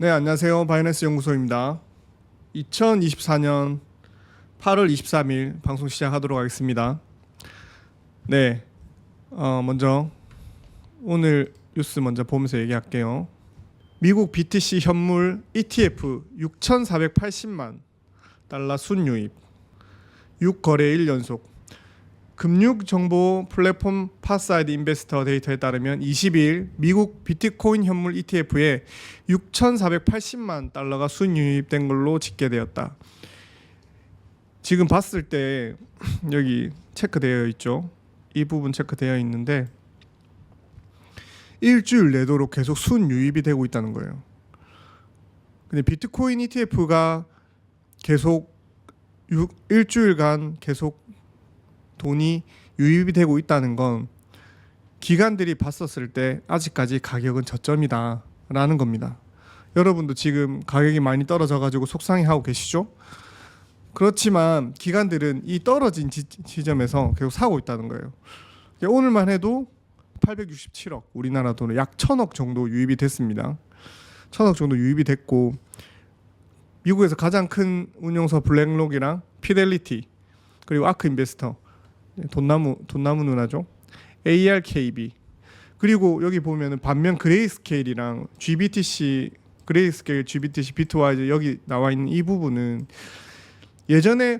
네, 안녕하세요. 바이낸스 연구소입니다. 2024년 8월 23일 방송 시작하도록 하겠습니다. 네, 먼저 오늘 뉴스 먼저 보면서 얘기할게요. 미국 BTC 현물 ETF 6,480만 달러 순유입 6거래일 연속. 금융정보 플랫폼 파사이드 인베스터 데이터에 따르면 20일 미국 비트코인 현물 ETF에 6,480만 달러가 순유입된 걸로 집계되었다. 지금 봤을 때 여기 체크되어 있죠. 이 부분 체크되어 있는데 일주일 내도록 계속 순유입이 되고 있다는 거예요. 근데 비트코인 ETF가 계속 일주일간 계속 돈이 유입이 되고 있다는 건 기관들이 봤었을 때 아직까지 가격은 저점이다 라는 겁니다. 여러분도 지금 가격이 많이 떨어져 가지고 속상해하고 계시죠? 그렇지만 기관들은 이 떨어진 지점에서 계속 사고 있다는 거예요. 오늘만 해도 867억, 우리나라 돈으로 약 1,000억 정도 유입이 됐습니다. 1,000억 정도 유입이 됐고, 미국에서 가장 큰 운용소 블랙록이랑 피델리티, 그리고 아크 인베스터, 돈나무 누나죠. ARKB, 그리고 여기 보면은 반면 그레이스케일이랑 GBTC, 그레이스케일, GBTC, 비트와이즈 여기 나와 있는 이 부분은 예전에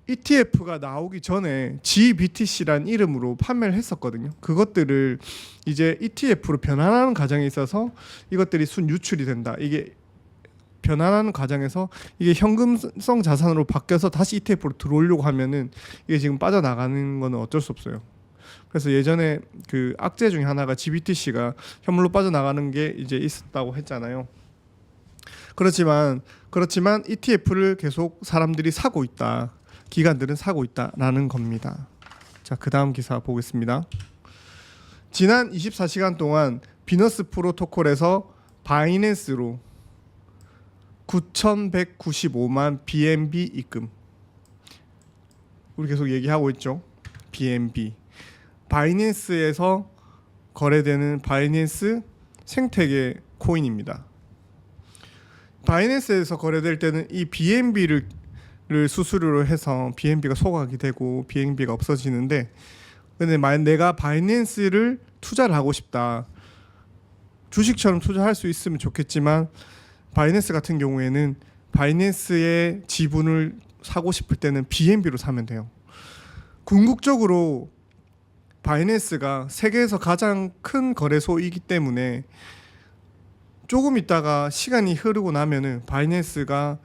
ETF가 나오기 전에 GBTC란 이름으로 판매를 했었거든요. 그것들을 이제 ETF로 변환하는 과정에 있어서 이것들이 순유출이 된다. 이게 변환하는 과정에서 이게 현금성 자산으로 바뀌어서 다시 ETF로 들어오려고 하면은 이게 지금 빠져나가는 거는 어쩔 수 없어요. 그래서 예전에 그 악재 중에 하나가 GBTC가 현물로 빠져나가는 게 이제 있었다고 했잖아요. 그렇지만 ETF를 계속 사람들이 사고 있다. 기관들은 사고 있다라는 겁니다. 자, 그 다음 기사 보겠습니다. 지난 24시간 동안 비너스 프로토콜에서 바이낸스로 9,195만 BNB 입금. 우리 계속 얘기하고 있죠. BNB. 바이낸스에서 거래되는 바이낸스 생태계 코인입니다. 바이낸스에서 거래될 때는 이 BNB를 수수료로 해서 BNB가 소각이 되고 BNB가 없어지는데, 근데 만약 내가 바이낸스를 투자를 하고 싶다, 주식처럼 투자할 수 있으면 좋겠지만 바이낸스 같은 경우에는 바이낸스의 지분을 사고 싶을 때는 BNB로 사면 돼요. 궁극적으로 바이낸스가 세계에서 가장 큰 거래소이기 때문에 조금 있다가 시간이 흐르고 나면은 바이낸스가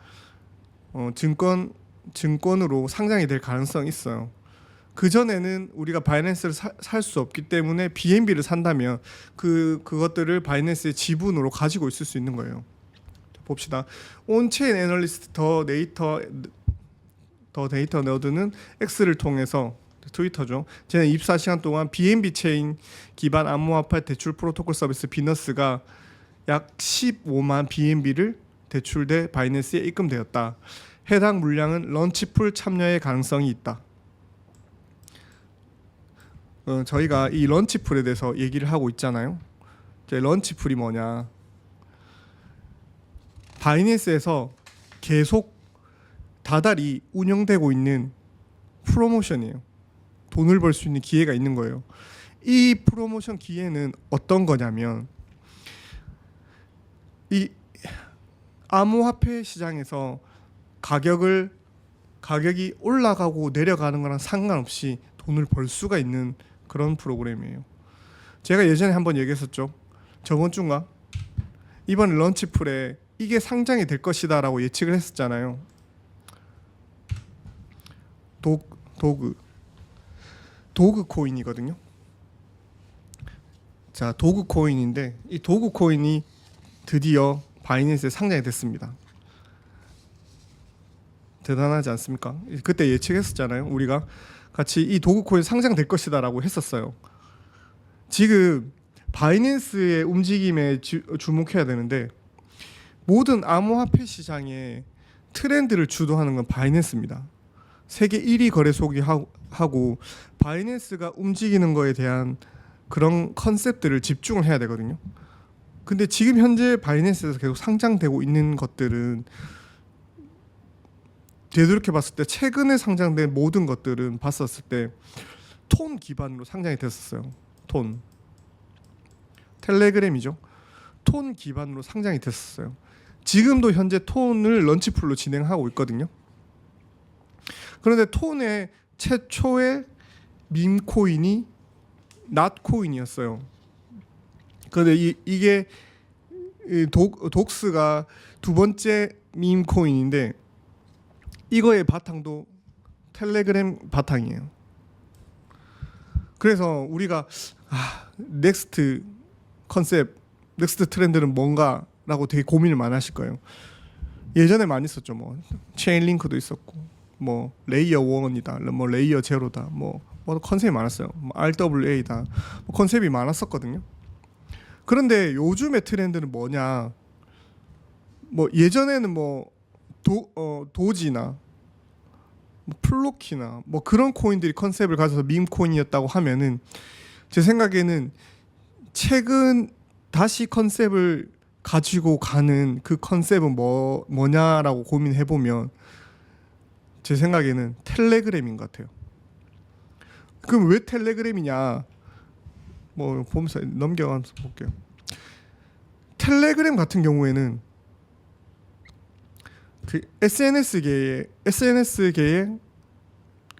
증권으로 상장이 될 가능성이 있어요. 그 전에는 우리가 바이낸스를 살 수 없기 때문에 BNB를 산다면 그것들을 바이낸스의 지분으로 가지고 있을 수 있는 거예요. 봅시다. 온체인 애널리스트 더 데이터 너드는 X를 통해서, 트위터죠, 지난 24시간 동안 BNB 체인 기반 암호화폐 대출 프로토콜 서비스 비너스가 약 15만 BNB를 대출돼 바이낸스에 입금되었다. 해당 물량은 런치풀 참여의 가능성이 있다. 저희가 이 런치풀에 대해서 얘기를 하고 있잖아요. 런치풀이 뭐냐? 바이낸스에서 계속 다달이 운영되고 있는 프로모션이에요. 돈을 벌 수 있는 기회가 있는 거예요. 이 프로모션 기회는 어떤 거냐면, 이 암호화폐 시장에서 가격이 올라가고 내려가는 거랑 상관없이 돈을 벌 수가 있는 그런 프로그램이에요. 제가 예전에 한번 얘기했었죠. 저번 주인가? 이번 런치풀에 이게 상장이 될 것이다라고 예측을 했었잖아요. 도그 코인이거든요. 자, 도그 코인인데 이 도그 코인이 드디어 바이낸스에 상장이 됐습니다. 대단하지 않습니까? 그때 예측했었잖아요. 우리가 같이 이 도그 코인 상장될 것이다라고 했었어요. 지금 바이낸스의 움직임에 주목해야 되는데, 모든 암호화폐 시장의 트렌드를 주도하는 건 바이낸스입니다. 세계 1위 거래소기 하고 바이낸스가 움직이는 거에 대한 그런 컨셉들을 집중을 해야 되거든요. 근데 지금 현재 바이낸스에서 계속 상장되고 있는 것들은 되돌이켜 봤을 때 최근에 상장된 모든 것들은 봤었을 때 톤 기반으로 상장이 됐었어요. 톤. 텔레그램이죠. 톤 기반으로 상장이 됐었어요. 지금도 현재 톤을 런치풀로 진행하고 있거든요. 그런데 톤의 최초의 밈코인이 낫코인이었어요. 그런데 이게 독스가 두 번째 밈코인인데 이거의 바탕도 텔레그램 바탕이에요. 그래서 우리가 넥스트 컨셉, 넥스트 트렌드는 뭔가라고 되게 고민을 많이 하실 거예요. 예전에 많이 있었죠. 뭐 체인링크도 있었고, 뭐 레이어 1이다, 뭐 레이어 제로다, 뭐 컨셉이 많았어요. 뭐 RWA다, 뭐 컨셉이 많았었거든요. 그런데 요즘의 트렌드는 뭐냐? 뭐 예전에는 뭐 도지나 뭐 플로키나 뭐 그런 코인들이 컨셉을 가져서 밈 코인이었다고 하면은 제 생각에는 최근 다시 컨셉을 가지고 가는 그 컨셉은 뭐냐라고 고민해 보면 제 생각에는 텔레그램인 것 같아요. 그럼 왜 텔레그램이냐? 뭐 보면서 넘겨가면서 볼게요. 텔레그램 같은 경우에는 그 SNS계의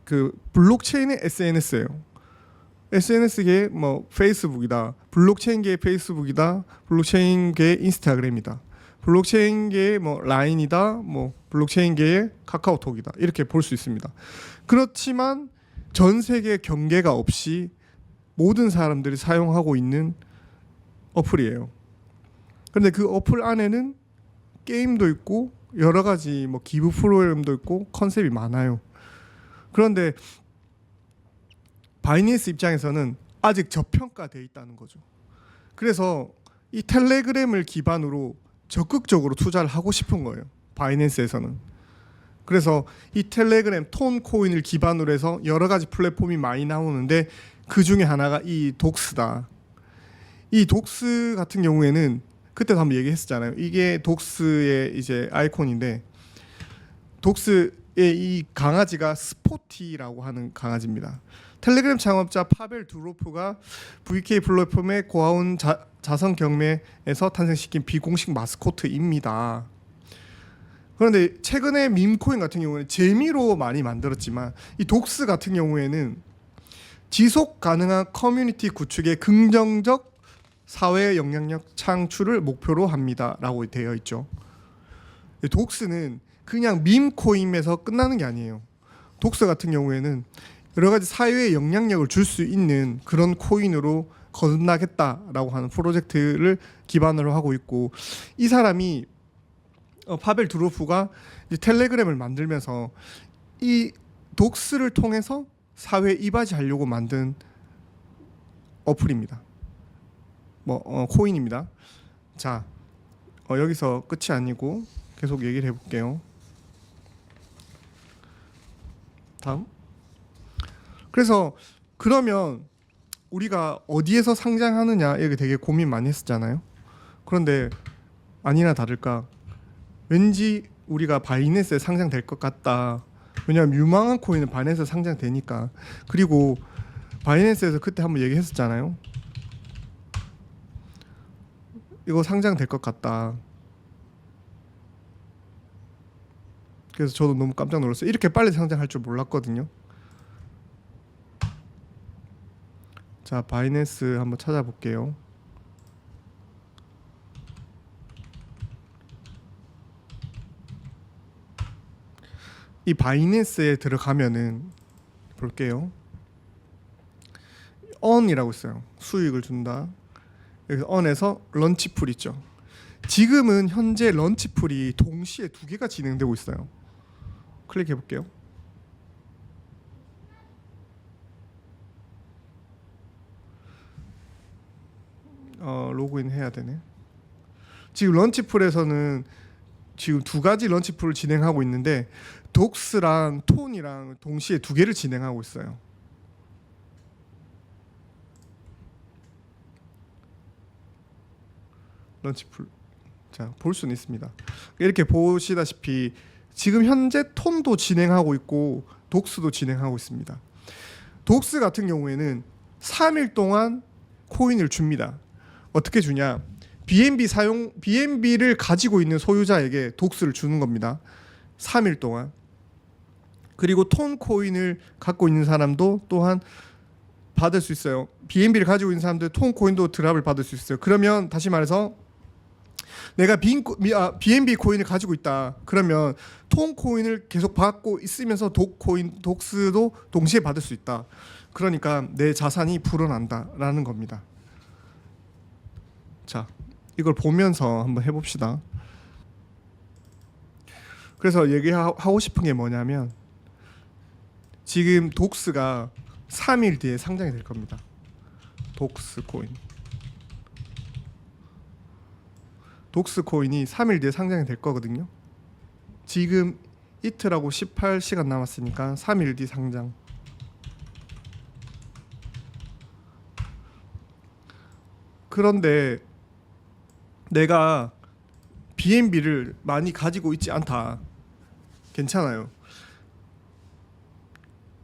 그 블록체인의 SNS예요. SNS계의 뭐 페이스북이다, 블록체인계의 페이스북이다, 블록체인계의 인스타그램이다, 블록체인계의 뭐 라인이다, 뭐 블록체인계의 카카오톡이다, 이렇게 볼 수 있습니다. 그렇지만 전 세계 경계가 없이 모든 사람들이 사용하고 있는 어플이에요. 그런데 그 어플 안에는 게임도 있고 여러 가지 뭐 기부 프로그램도 있고 컨셉이 많아요. 그런데 바이낸스 입장에서는 아직 저평가돼 있다는 거죠. 그래서 이 텔레그램을 기반으로 적극적으로 투자를 하고 싶은 거예요. 바이낸스에서는. 그래서 이 텔레그램 톤 코인을 기반으로 해서 여러 가지 플랫폼이 많이 나오는데 그 중에 하나가 이 독스다. 이 독스 같은 경우에는 그때도 한번 얘기했었잖아요. 이게 독스의 이제 아이콘인데 독스의 이 강아지가 스포티라고 하는 강아지입니다. 텔레그램 창업자 파벨 두로프가 VK 플랫폼의 고아원 자선 경매에서 탄생시킨 비공식 마스코트입니다. 그런데 최근에 밈코인 같은 경우는 재미로 많이 만들었지만 이 독스 같은 경우에는 지속 가능한 커뮤니티 구축의 긍정적 사회 영향력 창출을 목표로 합니다라고 되어 있죠. 독스는 그냥 밈코인에서 끝나는 게 아니에요. 독스 같은 경우에는 여러 가지 사회에 영향력을 줄 수 있는 그런 코인으로 거듭나겠다라고 하는 프로젝트를 기반으로 하고 있고, 이 사람이 파벨 두로프가 이제 텔레그램을 만들면서 이 독스를 통해서 사회에 이바지하려고 만든 어플입니다. 코인입니다. 자, 여기서 끝이 아니고 계속 얘기를 해볼게요. 다음. 그래서 그러면 우리가 어디에서 상장하느냐 이게 되게 고민 많이 했었잖아요. 그런데 아니나 다를까 왠지 우리가 바이낸스에 상장될 것 같다. 왜냐하면 유망한 코인은 바이낸스에 상장되니까. 그리고 바이낸스에서 그때 한번 얘기했었잖아요. 이거 상장될 것 같다. 그래서 저도 너무 깜짝 놀랐어요. 이렇게 빨리 상장할 줄 몰랐거든요. 자, 바이낸스 한번 찾아볼게요. 이 바이낸스에 들어가면은 볼게요. on이라고 있어요. 수익을 준다. 여기서 on에서 런치풀 있죠. 지금은 현재 런치풀이 동시에 두 개가 진행되고 있어요. 클릭해 볼게요. 로그인 해야 되네. 지금 런치풀에서는 지금 두 가지 런치풀을 진행하고 있는데 독스랑 톤이랑 동시에 두 개를 진행하고 있어요. 런치풀. 자, 볼 수는 있습니다. 이렇게 보시다시피 지금 현재 톤도 진행하고 있고 독스도 진행하고 있습니다. 독스 같은 경우에는 3일 동안 코인을 줍니다. 어떻게 주냐? BNB를 가지고 있는 소유자에게 독스를 주는 겁니다. 3일 동안. 그리고 톤 코인을 갖고 있는 사람도 또한 받을 수 있어요. BNB를 가지고 있는 사람들 톤 코인도 드랍을 받을 수 있어요. 그러면 다시 말해서 내가 BNB 코인을 가지고 있다. 그러면 톤 코인을 계속 받고 있으면서 독스도 동시에 받을 수 있다. 그러니까 내 자산이 불어난다라는 겁니다. 자, 이걸 보면서 한번 해봅시다. 그래서 얘기하고 싶은 게 뭐냐면 지금 독스가 3일 뒤에 상장이 될 겁니다. 독스 코인. 독스 코인이 3일 뒤에 상장이 될 거거든요. 지금 이틀하고 18시간 남았으니까 3일 뒤 상장. 그런데 내가 BNB를 많이 가지고 있지 않다. 괜찮아요.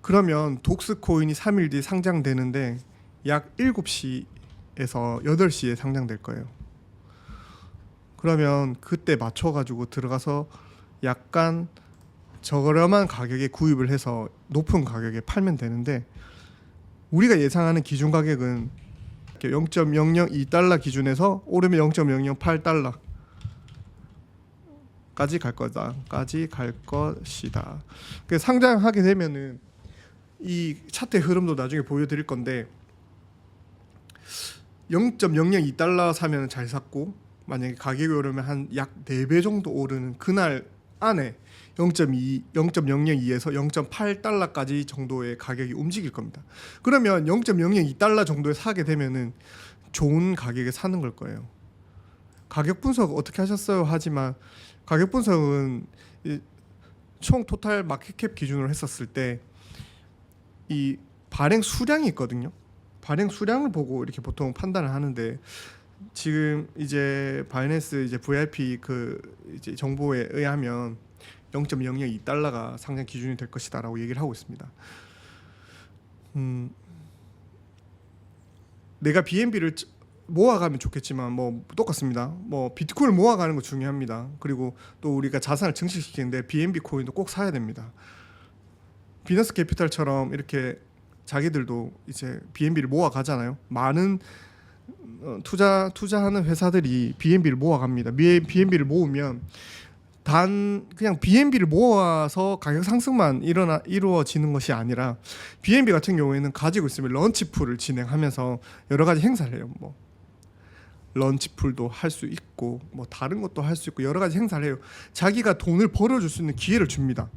그러면 독스 코인이 3일 뒤에 상장되는데 약 7시에서 8시에 상장될 거예요. 그러면 그때 맞춰가지고 들어가서 약간 저렴한 가격에 구입을 해서 높은 가격에 팔면 되는데 우리가 예상하는 기준 가격은 0.002달러 기준에서 오르면 0.008달러 까지 갈 것이다. 상장하게 되면은 이 차트의 흐름도 나중에 보여드릴 건데 0.002달러 사면 잘 샀고 만약에 가격이 오르면 한 약 4배 정도 오르는 그날 안에 0.002에서 0.8달러까지 정도의 가격이 움직일 겁니다. 그러면 0.002달러 정도에 사게 되면은 좋은 가격에 사는 걸 거예요. 가격 분석 어떻게 하셨어요? 하지만 가격 분석은 총 토탈 마켓캡 기준으로 했었을 때 이 발행 수량이 있거든요. 발행 수량을 보고 이렇게 보통 판단을 하는데 지금 이제 바이낸스 이제 VIP 이제 정보에 의하면 0.002달러가 상장 기준이 될 것이다라고 얘기를 하고 있습니다. 내가 BNB를 모아가면 좋겠지만 뭐 똑같습니다. 뭐 비트코인을 모아가는 거 중요합니다. 그리고 또 우리가 자산을 증식시키는데 BNB 코인도 꼭 사야 됩니다. 비너스 캐피탈처럼 이렇게 자기들도 이제 BNB를 모아가잖아요. 많은 투자하는 회사들이 BNB를 모아갑니다. BNB를 모으면 그냥 BNB를 모아서 가격 상승만 이루어지는 것이 아니라 BNB 같은 경우에는 가지고 있으면 런치풀을 진행하면서 여러 가지 행사를 해요. 뭐 런치풀도 할 수 있고 뭐 다른 것도 할 수 있고 여러 가지 행사를 해요. 자기가 돈을 벌어줄 수 있는 기회를 줍니다.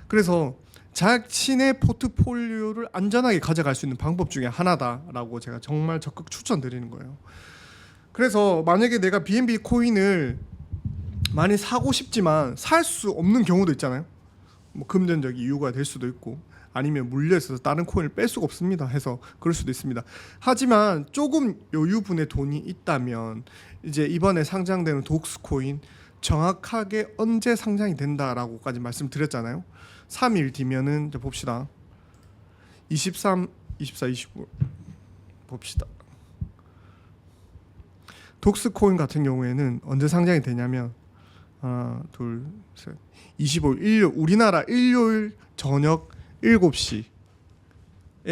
그래서 자신의 포트폴리오를 안전하게 가져갈 수 있는 방법 중에 하나다라고 제가 정말 적극 추천드리는 거예요. 그래서 만약에 내가 BNB 코인을 많이 사고 싶지만 살 수 없는 경우도 있잖아요. 뭐 금전적 이유가 될 수도 있고 아니면 물려 있어서 다른 코인을 뺄 수가 없습니다 해서 그럴 수도 있습니다. 하지만 조금 여유분의 돈이 있다면 이제 이번에 상장되는 독스 코인 정확하게 언제 상장이 된다라고까지 말씀드렸잖아요. 3일 뒤면은 이제 봅시다. 23, 24, 25 봅시다. 독스 코인 같은 경우에는 언제 상장이 되냐면 하나, 둘, 셋. 25일 우리나라 일요일 저녁 7시에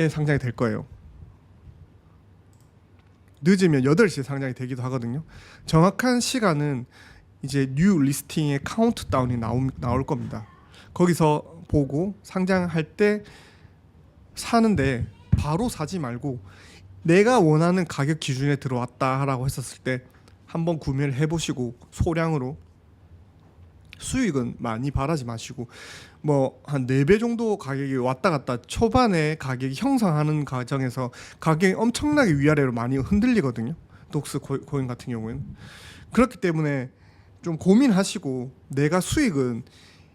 상장이 될 거예요. 늦으면 8시에 상장이 되기도 하거든요. 정확한 시간은 이제 뉴 리스팅의 카운트다운이 나올 겁니다. 거기서 보고 상장할 때 사는데 바로 사지 말고 내가 원하는 가격 기준에 들어왔다라고 했었을 때 한번 구매를 해보시고 소량으로 수익은 많이 바라지 마시고 뭐 한 4배 정도 가격이 왔다 갔다 초반에 가격이 형성하는 과정에서 가격이 엄청나게 위아래로 많이 흔들리거든요. 독스 코인 같은 경우에는 그렇기 때문에 좀 고민하시고 내가 수익은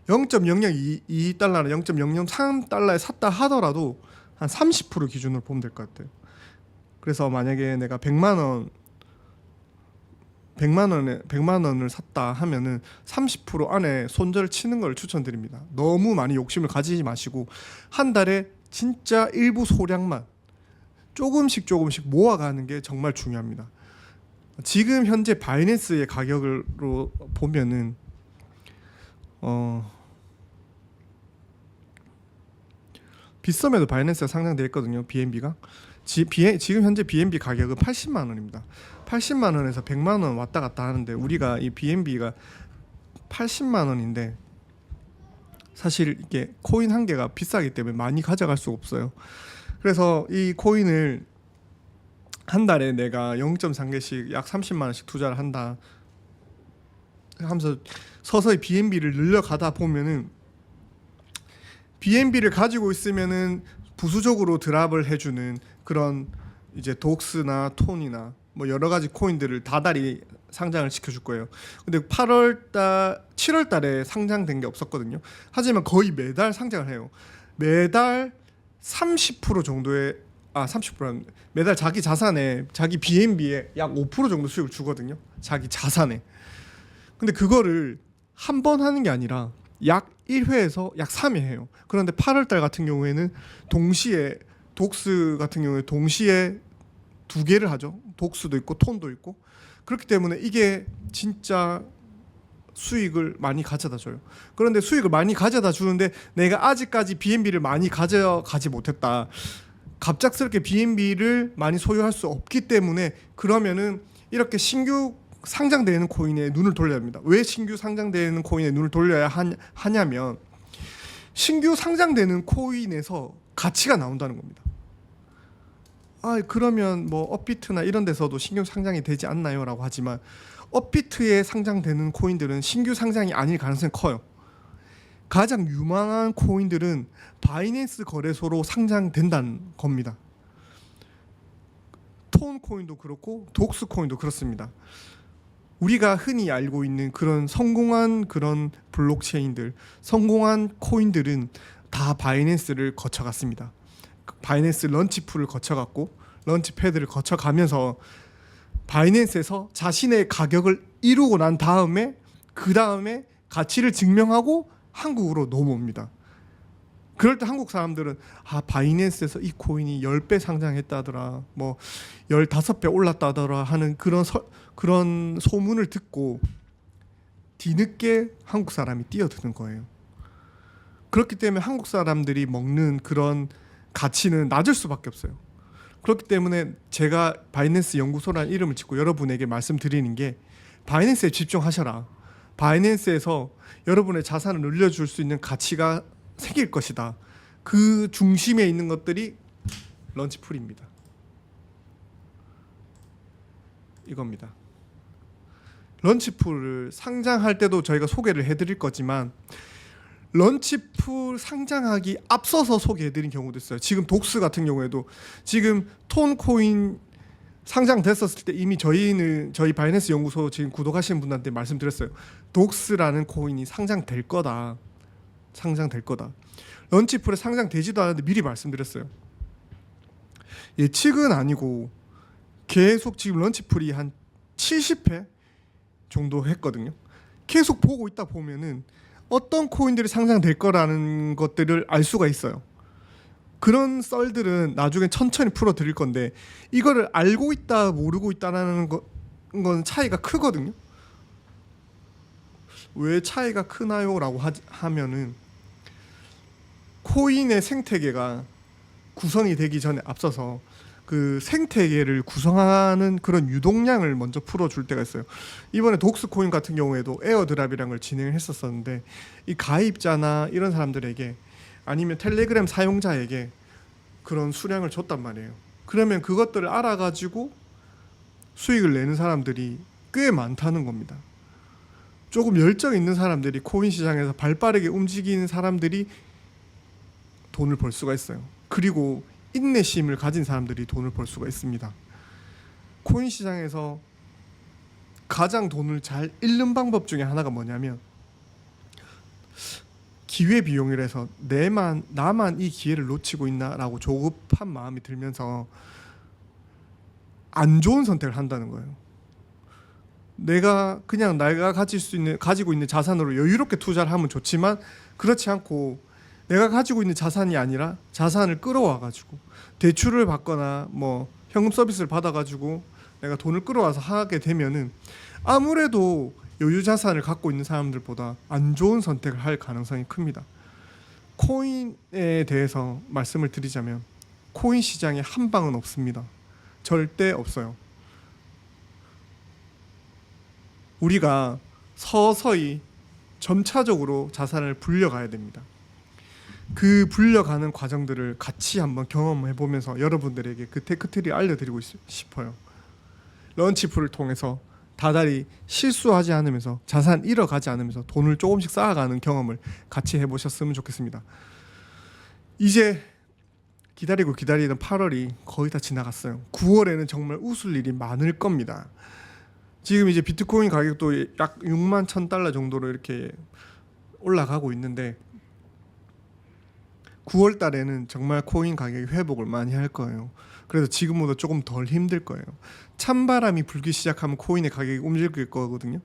0.002달러나 0.003달러에 샀다 하더라도 한 30% 기준으로 보면 될 것 같아요. 그래서 만약에 내가 100만 원 100만 원을 샀다 하면은 30% 안에 손절 치는 걸 추천드립니다. 너무 많이 욕심을 가지지 마시고 한 달에 진짜 일부 소량만 조금씩 모아가는 게 정말 중요합니다. 지금 현재 바이낸스의 가격으로 보면은 빗썸에도 바이낸스가 상장되어 있거든요. BNB가 지금 현재 BNB 가격은 80만 원입니다. 80만 원에서 100만 원 왔다 갔다 하는데 우리가 이 BNB가 80만 원인데 사실 이게 코인 한 개가 비싸기 때문에 많이 가져갈 수가 없어요. 그래서 이 코인을 한 달에 내가 0.3개씩 약 30만 원씩 투자를 한다 하면서 서서히 BNB를 늘려가다 보면은 BNB를 가지고 있으면은 부수적으로 드랍을 해주는 그런 이제 독스나 톤이나 뭐 여러 가지 코인들을 다달이 상장을 시켜줄 거예요. 근데 7월 달에 상장된 게 없었거든요. 하지만 거의 매달 상장을 해요. 매달 30% 정도의 30%는 매달 자기 자산에 자기 BNB에 약 5% 정도 수익을 주거든요. 자기 자산에. 근데 그거를 한 번 하는 게 아니라 약 1회에서 약 3회 해요. 그런데 8월 달 같은 경우에는 동시에 독스 같은 경우에 동시에 두 개를 하죠. 독스도 있고 톤도 있고. 그렇기 때문에 이게 진짜 수익을 많이 가져다 줘요. 그런데 수익을 많이 가져다 주는데 내가 아직까지 BNB를 많이 가져가지 못했다. 갑작스럽게 BNB를 많이 소유할 수 없기 때문에 그러면은 이렇게 신규 상장되는 코인에 눈을 돌려야 합니다. 왜 신규 상장되는 코인에 눈을 돌려야 하냐면 신규 상장되는 코인에서 가치가 나온다는 겁니다. 그러면 뭐 업비트나 이런 데서도 신규 상장이 되지 않나요? 라고 하지만 업비트에 상장되는 코인들은 신규 상장이 아닐 가능성이 커요. 가장 유망한 코인들은 바이낸스 거래소로 상장된다는 겁니다. 톤 코인도 그렇고 독스 코인도 그렇습니다. 우리가 흔히 알고 있는 그런 성공한 그런 블록체인들, 성공한 코인들은 다 바이낸스를 거쳐갔습니다. 바이낸스 런치풀을 거쳐갔고 런치패드를 거쳐가면서 바이낸스에서 자신의 가격을 이루고 난 다음에 그 다음에 가치를 증명하고 한국으로 넘어옵니다. 그럴 때 한국 사람들은 바이낸스에서 이 코인이 10배 상장했다더라, 뭐 15배 올랐다더라 하는 그런 소문을 듣고 뒤늦게 한국 사람이 뛰어드는 거예요. 그렇기 때문에 한국 사람들이 먹는 그런 가치는 낮을 수밖에 없어요. 그렇기 때문에 제가 바이낸스 연구소라는 이름을 짓고 여러분에게 말씀드리는 게 바이낸스에 집중하셔라. 바이낸스에서 여러분의 자산을 늘려줄 수 있는 가치가 생길 것이다. 그 중심에 있는 것들이 런치풀입니다. 이겁니다. 런치풀을 상장할 때도 저희가 소개를 해드릴 거지만 런치풀 상장하기 앞서서 소개해드린 경우도 있어요. 지금 독스 같은 경우에도 지금 톤코인 상장됐었을 때 이미 저희 바이낸스 연구소 지금 구독하시는 분들한테 말씀드렸어요. 독스라는 코인이 상장될 거다. 런치풀에 상장되지도 않았는데 미리 말씀드렸어요. 예측은 아니고 계속 지금 런치풀이 한 70회 정도 했거든요. 계속 보고 있다 보면은 어떤 코인들이 상장될 거라는 것들을 알 수가 있어요. 그런 썰들은 나중에 천천히 풀어드릴 건데 이거를 알고 있다 모르고 있다라는 건 차이가 크거든요. 왜 차이가 크나요? 라고 하면은 코인의 생태계가 구성이 되기 전에 앞서서 그 생태계를 구성하는 그런 유동량을 먼저 풀어줄 때가 있어요. 이번에 독스코인 같은 경우에도 에어드랍이라는 걸 진행을 했었었는데 이 가입자나 이런 사람들에게 아니면 텔레그램 사용자에게 그런 수량을 줬단 말이에요. 그러면 그것들을 알아가지고 수익을 내는 사람들이 꽤 많다는 겁니다. 조금 열정 있는 사람들이 코인 시장에서 발빠르게 움직이는 사람들이 돈을 벌 수가 있어요. 그리고 인내심을 가진 사람들이 돈을 벌 수가 있습니다. 코인 시장에서 가장 돈을 잘 잃는 방법 중에 하나가 뭐냐면 기회비용이라서 나만 이 기회를 놓치고 있나라고 조급한 마음이 들면서 안 좋은 선택을 한다는 거예요. 내가 가지고 있는 자산으로 여유롭게 투자를 하면 좋지만 그렇지 않고 내가 가지고 있는 자산이 아니라 자산을 끌어와 가지고 대출을 받거나 뭐 현금 서비스를 받아 가지고 내가 돈을 끌어와서 하게 되면은 아무래도 여유 자산을 갖고 있는 사람들보다 안 좋은 선택을 할 가능성이 큽니다. 코인에 대해서 말씀을 드리자면 코인 시장에 한 방은 없습니다. 절대 없어요. 우리가 서서히 점차적으로 자산을 불려가야 됩니다. 그 불려가는 과정들을 같이 한번 경험해 보면서 여러분들에게 그 테크트리 알려드리고 싶어요. 런치풀을 통해서 다달이 실수하지 않으면서 자산 잃어가지 않으면서 돈을 조금씩 쌓아가는 경험을 같이 해보셨으면 좋겠습니다. 이제 기다리던 8월이 거의 다 지나갔어요. 9월에는 정말 웃을 일이 많을 겁니다. 지금 이제 비트코인 가격도 약 6만 1,000달러 정도로 이렇게 올라가고 있는데 9월 달에는 정말 코인 가격이 회복을 많이 할 거예요. 그래서 지금보다 조금 덜 힘들 거예요. 찬바람이 불기 시작하면 코인의 가격이 움직일 거거든요.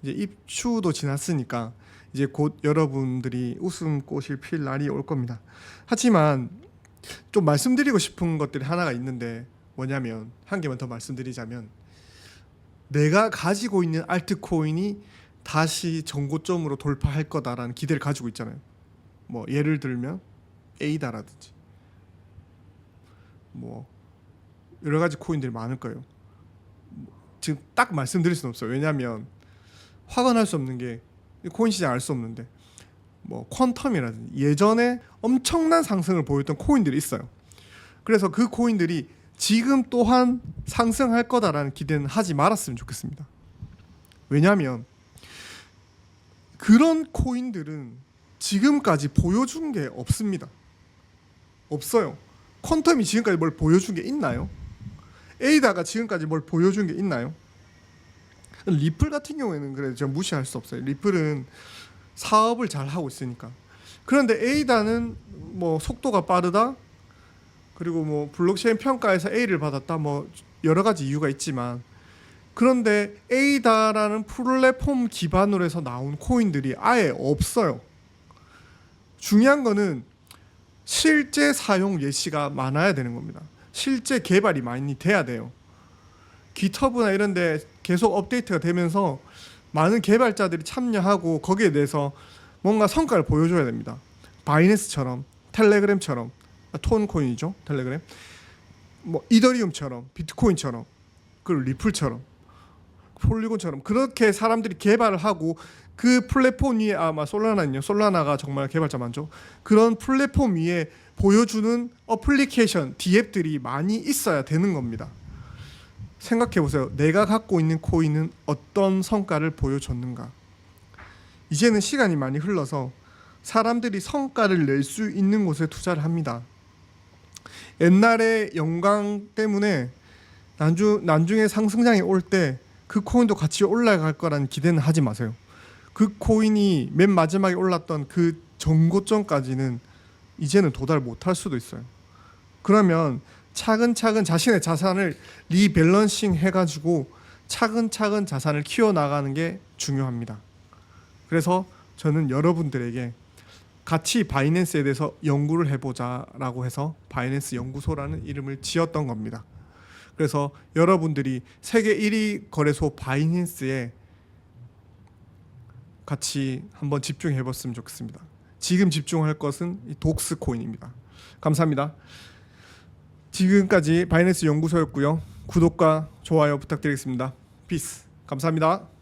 이제 입추도 지났으니까 이제 곧 여러분들이 웃음꽃을 필 날이 올 겁니다. 하지만 좀 말씀드리고 싶은 것들이 하나가 있는데 뭐냐면 한 개만 더 말씀드리자면 내가 가지고 있는 알트코인이 다시 정고점으로 돌파할 거다라는 기대를 가지고 있잖아요. 뭐 예를 들면 에이다라든지 뭐 여러 가지 코인들이 많을 거예요. 지금 딱 말씀드릴 수는 없어요. 왜냐하면 확언할 수 없는 게 코인 시장 알 수 없는데 뭐 퀀텀이라든지 예전에 엄청난 상승을 보였던 코인들이 있어요. 그래서 그 코인들이 지금 또한 상승할 거다라는 기대는 하지 말았으면 좋겠습니다. 왜냐하면 그런 코인들은 지금까지 보여준 게 없습니다. 없어요. 퀀텀이 지금까지 뭘 보여준 게 있나요? 에이다가 지금까지 뭘 보여준 게 있나요? 리플 같은 경우에는 그래도 좀 무시할 수 없어요. 리플은 사업을 잘 하고 있으니까. 그런데 에이다는 뭐 속도가 빠르다, 그리고 뭐 블록체인 평가에서 A를 받았다, 뭐 여러 가지 이유가 있지만, 그런데 에이다라는 플랫폼 기반으로 해서 나온 코인들이 아예 없어요. 중요한 거는 실제 사용 예시가 많아야 되는 겁니다. 실제 개발이 많이 돼야 돼요. 깃허브나 이런 데 계속 업데이트가 되면서 많은 개발자들이 참여하고 거기에 대해서 뭔가 성과를 보여줘야 됩니다. 바이낸스처럼, 텔레그램처럼, 톤코인이죠, 텔레그램, 뭐 이더리움처럼, 비트코인처럼, 그리고 리플처럼, 폴리곤처럼 그렇게 사람들이 개발을 하고 그 플랫폼 위에 아마 솔라나가 정말 개발자 많죠. 그런 플랫폼 위에 보여주는 어플리케이션, 디앱들이 많이 있어야 되는 겁니다. 생각해 보세요. 내가 갖고 있는 코인은 어떤 성과를 보여줬는가. 이제는 시간이 많이 흘러서 사람들이 성과를 낼 수 있는 곳에 투자를 합니다. 옛날에 영광 때문에 나중에 상승장이 올 때 그 코인도 같이 올라갈 거라는 기대는 하지 마세요. 그 코인이 맨 마지막에 올랐던 그 정고점까지는 이제는 도달 못할 수도 있어요. 그러면 차근차근 자신의 자산을 리밸런싱 해가지고 차근차근 자산을 키워나가는 게 중요합니다. 그래서 저는 여러분들에게 같이 바이낸스에 대해서 연구를 해보자라고 해서 바이낸스 연구소라는 이름을 지었던 겁니다. 그래서 여러분들이 세계 1위 거래소 바이낸스에 같이 한번 집중해봤으면 좋겠습니다. 지금 집중할 것은 이 독스 코인입니다. 감사합니다. 지금까지 바이낸스 연구소였고요. 구독과 좋아요 부탁드리겠습니다. 피스. 감사합니다.